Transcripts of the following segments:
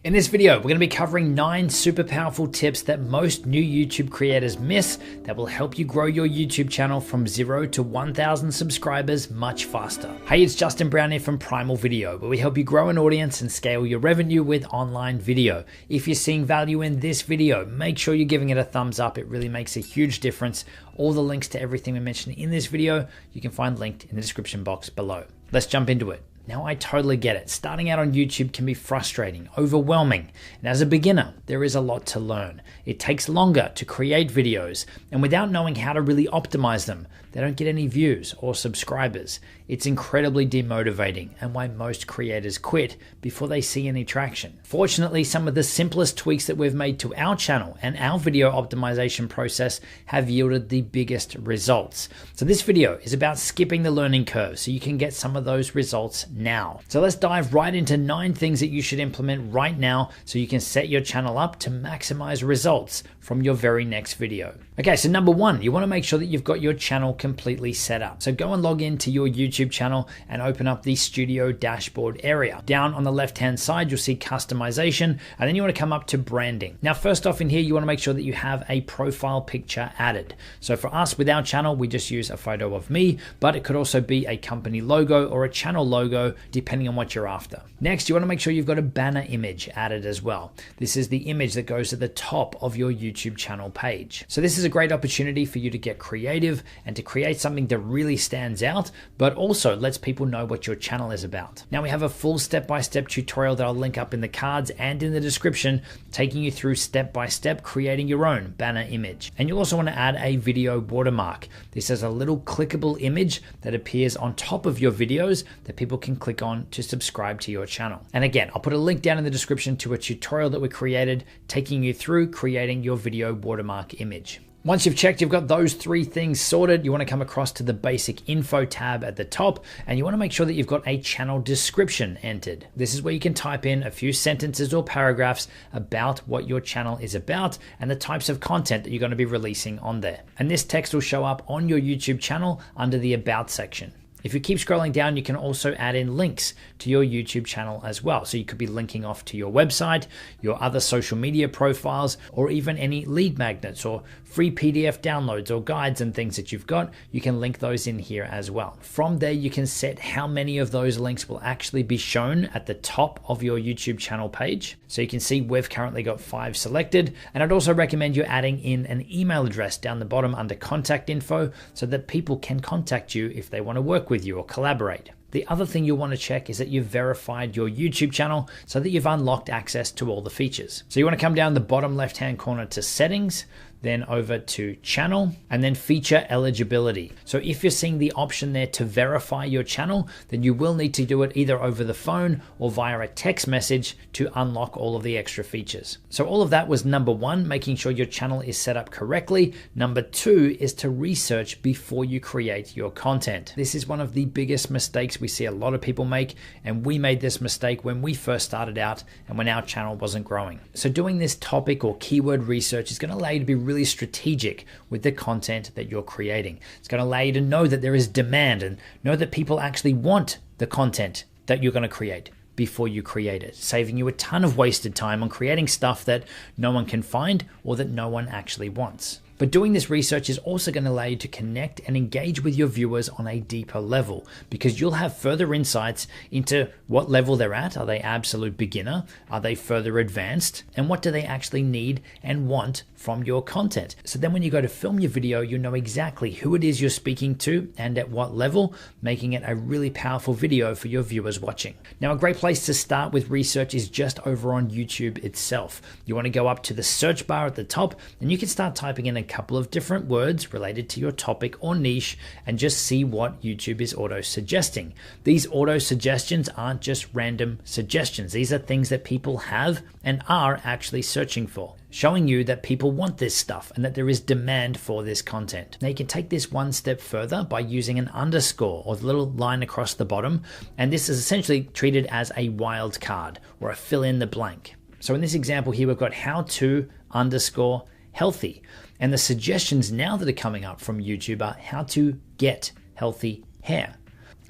In this video, we're going to be covering 9 super powerful tips that most new YouTube creators miss that will help you grow your YouTube channel from 0 to 1,000 subscribers much faster. Hey, it's Justin Brown here from Primal Video, where we help you grow an audience and scale your revenue with online video. If you're seeing value in this video, make sure you're giving it a thumbs up. It really makes a huge difference. All the links to everything we mentioned in this video, you can find linked in the description box below. Let's jump into it. Now, I totally get it. Starting out on YouTube can be frustrating, overwhelming, and as a beginner, there is a lot to learn. It takes longer to create videos, and without knowing how to really optimize them, they don't get any views or subscribers. It's incredibly demotivating and why most creators quit before they see any traction. Fortunately, some of the simplest tweaks that we've made to our channel and our video optimization process have yielded the biggest results. So this video is about skipping the learning curve so you can get some of those results now. So let's dive right into 9 things that you should implement right now so you can set your channel up to maximize results from your very next video. Okay, so number 1, you want to make sure that you've got your channel completely set up. So go and log into your YouTube channel and open up the studio dashboard area. Down on the left-hand side, you'll see customization, and then you want to come up to branding. Now, first off in here, you want to make sure that you have a profile picture added. So for us with our channel, we just use a photo of me, but it could also be a company logo or a channel logo, depending on what you're after. Next, you want to make sure you've got a banner image added as well. This is the image that goes at the top of your YouTube channel page. So this is a great opportunity for you to get creative and to create something that really stands out, but also lets people know what your channel is about. Now, we have a full step-by-step tutorial that I'll link up in the cards and in the description, taking you through step-by-step creating your own banner image. And you'll also want to add a video watermark. This is a little clickable image that appears on top of your videos that people can click on to subscribe to your channel. And again, I'll put a link down in the description to a tutorial that we created taking you through creating your video watermark image. Once you've checked, you've got those 3 things sorted, you want to come across to the basic info tab at the top, and you want to make sure that you've got a channel description entered. This is where you can type in a few sentences or paragraphs about what your channel is about and the types of content that you're going to be releasing on there. And this text will show up on your YouTube channel under the About section. If you keep scrolling down, you can also add in links to your YouTube channel as well. So you could be linking off to your website, your other social media profiles, or even any lead magnets or free PDF downloads or guides and things that you've got. You can link those in here as well. From there, you can set how many of those links will actually be shown at the top of your YouTube channel page. So you can see we've currently got 5 selected. And I'd also recommend you adding in an email address down the bottom under contact info so that people can contact you if they want to work with you or collaborate. The other thing you'll want to check is that you've verified your YouTube channel so that you've unlocked access to all the features. So you want to come down the bottom left-hand corner to settings, then over to channel, and then feature eligibility. So if you're seeing the option there to verify your channel, then you will need to do it either over the phone or via a text message to unlock all of the extra features. So all of that was number 1, making sure your channel is set up correctly. Number 2 is to research before you create your content. This is one of the biggest mistakes we see a lot of people make, and we made this mistake when we first started out and when our channel wasn't growing. So doing this topic or keyword research is going to allow you to be really strategic with the content that you're creating. It's going to allow you to know that there is demand and know that people actually want the content that you're going to create before you create it, saving you a ton of wasted time on creating stuff that no one can find or that no one actually wants. But doing this research is also going to allow you to connect and engage with your viewers on a deeper level, because you'll have further insights into what level they're at. Are they absolute beginner? Are they further advanced? And what do they actually need and want from your content? So then when you go to film your video, you know exactly who it is you're speaking to and at what level, making it a really powerful video for your viewers watching. Now, a great place to start with research is just over on YouTube itself. You want to go up to the search bar at the top, and you can start typing in a couple of different words related to your topic or niche and just see what YouTube is auto suggesting. These auto suggestions aren't just random suggestions. These are things that people have and are actually searching for, showing you that people want this stuff and that there is demand for this content. Now you can take this one step further by using an underscore or the little line across the bottom, and this is essentially treated as a wild card or a fill in the blank. So in this example here, we've got how to underscore healthy. And the suggestions now that are coming up from YouTube are how to get healthy hair,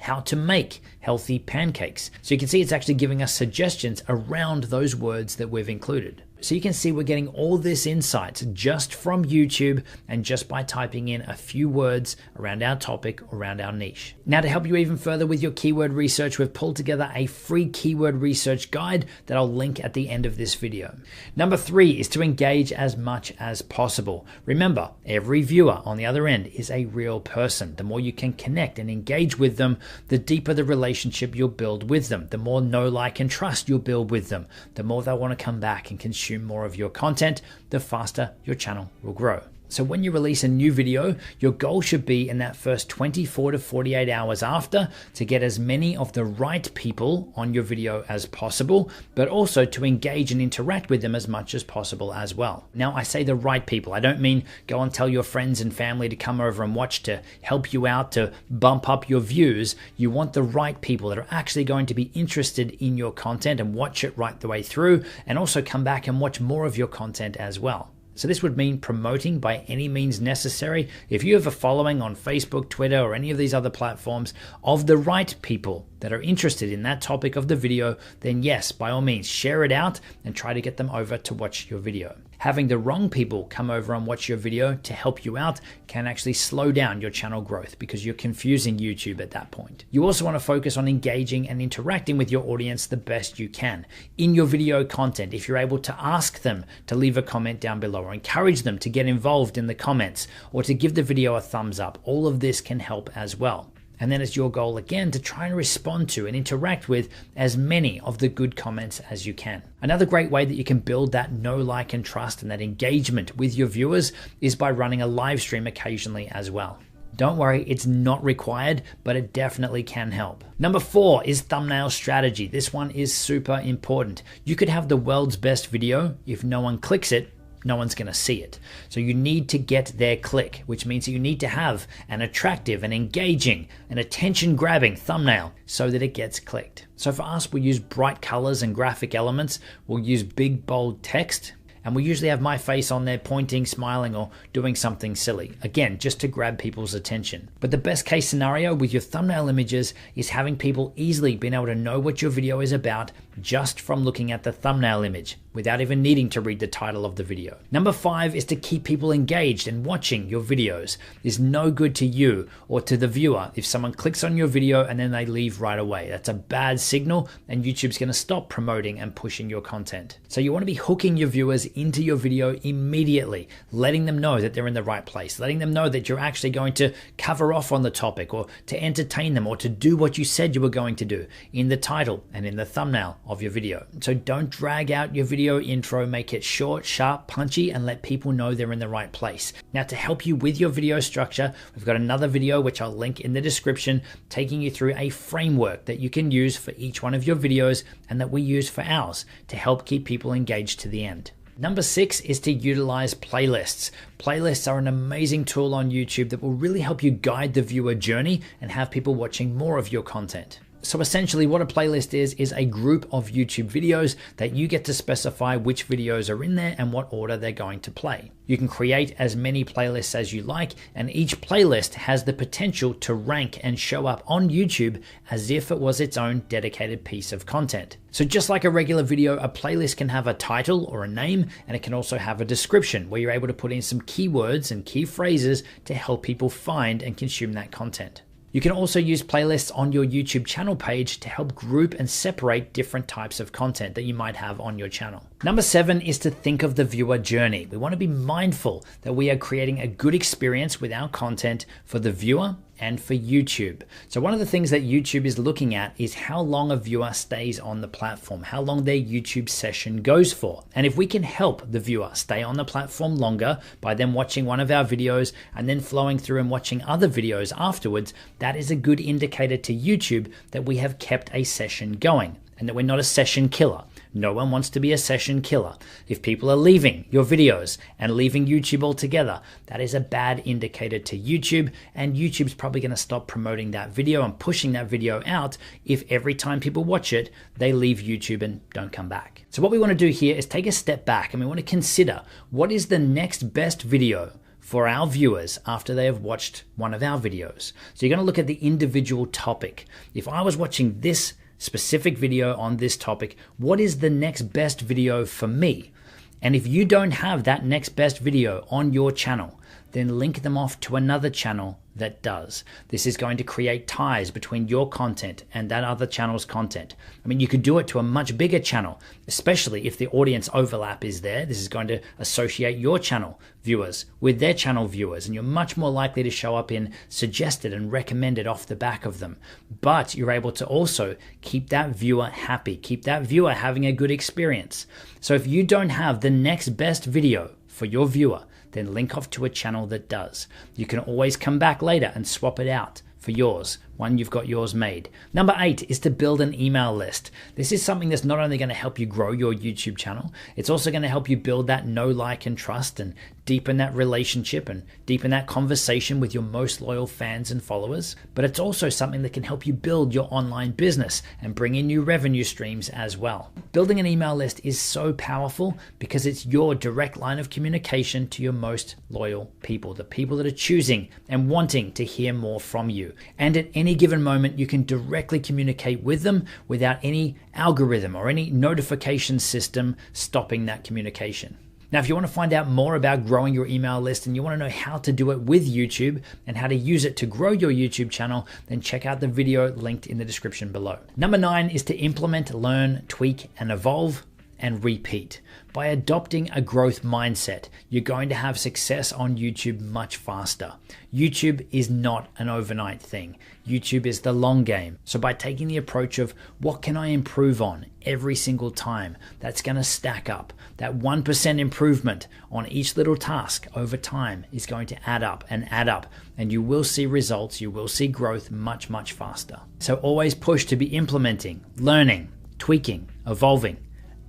how to make healthy pancakes. So you can see it's actually giving us suggestions around those words that we've included. So you can see we're getting all this insight just from YouTube and just by typing in a few words around our topic, around our niche. Now, to help you even further with your keyword research, we've pulled together a free keyword research guide that I'll link at the end of this video. Number 3 is to engage as much as possible. Remember, every viewer on the other end is a real person. The more you can connect and engage with them, the deeper the relationship you'll build with them. The more know, like, and trust you'll build with them. The more they'll want to come back and consume more of your content, the faster your channel will grow. So when you release a new video, your goal should be in that first 24 to 48 hours after to get as many of the right people on your video as possible, but also to engage and interact with them as much as possible as well. Now, I say the right people. I don't mean go and tell your friends and family to come over and watch to help you out, to bump up your views. You want the right people that are actually going to be interested in your content and watch it right the way through, and also come back and watch more of your content as well. So this would mean promoting by any means necessary. If you have a following on Facebook, Twitter, or any of these other platforms of the right people that are interested in that topic of the video, then yes, by all means, share it out and try to get them over to watch your video. Having the wrong people come over and watch your video to help you out can actually slow down your channel growth because you're confusing YouTube at that point. You also want to focus on engaging and interacting with your audience the best you can. In your video content, if you're able to ask them to leave a comment down below or encourage them to get involved in the comments or to give the video a thumbs up, all of this can help as well. And then it's your goal again to try and respond to and interact with as many of the good comments as you can. Another great way that you can build that know, like, and trust and that engagement with your viewers is by running a live stream occasionally as well. Don't worry, it's not required, but it definitely can help. Number 4 is thumbnail strategy. This one is super important. You could have the world's best video. If no one clicks it, no one's going to see it. So you need to get their click, which means that you need to have an attractive and engaging and attention-grabbing thumbnail so that it gets clicked. So for us, we use bright colors and graphic elements. We'll use big, bold text. And we usually have my face on there pointing, smiling, or doing something silly. Again, just to grab people's attention. But the best case scenario with your thumbnail images is having people easily being able to know what your video is about just from looking at the thumbnail image without even needing to read the title of the video. Number 5 is to keep people engaged and watching your videos. It's no good to you or to the viewer if someone clicks on your video and then they leave right away. That's a bad signal and YouTube's going to stop promoting and pushing your content. So you want to be hooking your viewers into your video immediately, letting them know that they're in the right place, letting them know that you're actually going to cover off on the topic or to entertain them or to do what you said you were going to do in the title and in the thumbnail of your video. So don't drag out your video intro, make it short, sharp, punchy, and let people know they're in the right place. Now, to help you with your video structure, we've got another video which I'll link in the description, taking you through a framework that you can use for each one of your videos and that we use for ours to help keep people engaged to the end. Number 6 is to utilize playlists. Playlists are an amazing tool on YouTube that will really help you guide the viewer journey and have people watching more of your content. So essentially what a playlist is a group of YouTube videos that you get to specify which videos are in there and what order they're going to play. You can create as many playlists as you like, and each playlist has the potential to rank and show up on YouTube as if it was its own dedicated piece of content. So just like a regular video, a playlist can have a title or a name, and it can also have a description where you're able to put in some keywords and key phrases to help people find and consume that content. You can also use playlists on your YouTube channel page to help group and separate different types of content that you might have on your channel. Number 7 is to think of the viewer journey. We want to be mindful that we are creating a good experience with our content for the viewer and for YouTube. So one of the things that YouTube is looking at is how long a viewer stays on the platform, how long their YouTube session goes for. And if we can help the viewer stay on the platform longer by them watching one of our videos and then flowing through and watching other videos afterwards, that is a good indicator to YouTube that we have kept a session going and that we're not a session killer. No one wants to be a session killer. If people are leaving your videos and leaving YouTube altogether, that is a bad indicator to YouTube, and YouTube's probably going to stop promoting that video and pushing that video out if every time people watch it, they leave YouTube and don't come back. So what we want to do here is take a step back and we want to consider what is the next best video for our viewers after they have watched one of our videos. So you're going to look at the individual topic. If I was watching this specific video on this topic, what is the next best video for me? And if you don't have that next best video on your channel, then link them off to another channel that does. This is going to create ties between your content and that other channel's content. I mean, you could do it to a much bigger channel, especially if the audience overlap is there. This is going to associate your channel viewers with their channel viewers, and you're much more likely to show up in suggested and recommended off the back of them. But you're able to also keep that viewer happy, keep that viewer having a good experience. So if you don't have the next best video for your viewer, then link off to a channel that does. You can always come back later and swap it out for yours, when you've got yours made. Number 8 is to build an email list. This is something that's not only going to help you grow your YouTube channel, it's also going to help you build that know, like, and trust, and deepen that relationship and deepen that conversation with your most loyal fans and followers. But it's also something that can help you build your online business and bring in new revenue streams as well. Building an email list is so powerful because it's your direct line of communication to your most loyal people, the people that are choosing and wanting to hear more from you. And at any given moment, you can directly communicate with them without any algorithm or any notification system stopping that communication. Now, if you want to find out more about growing your email list and you want to know how to do it with YouTube and how to use it to grow your YouTube channel, then check out the video linked in the description below. Number 9 is to implement, learn, tweak, and evolve and repeat. By adopting a growth mindset, you're going to have success on YouTube much faster. YouTube is not an overnight thing. YouTube is the long game. So by taking the approach of what can I improve on every single time, that's going to stack up. That 1% improvement on each little task over time is going to add up, and you will see results, you will see growth much, much faster. So always push to be implementing, learning, tweaking, evolving,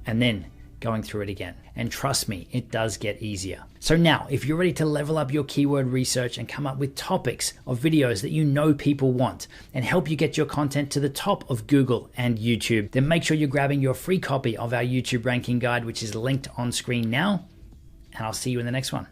and then going through it again. And trust me, it does get easier. So now, if you're ready to level up your keyword research and come up with topics of videos that you know people want and help you get your content to the top of Google and YouTube, then make sure you're grabbing your free copy of our YouTube ranking guide, which is linked on screen now. And I'll see you in the next one.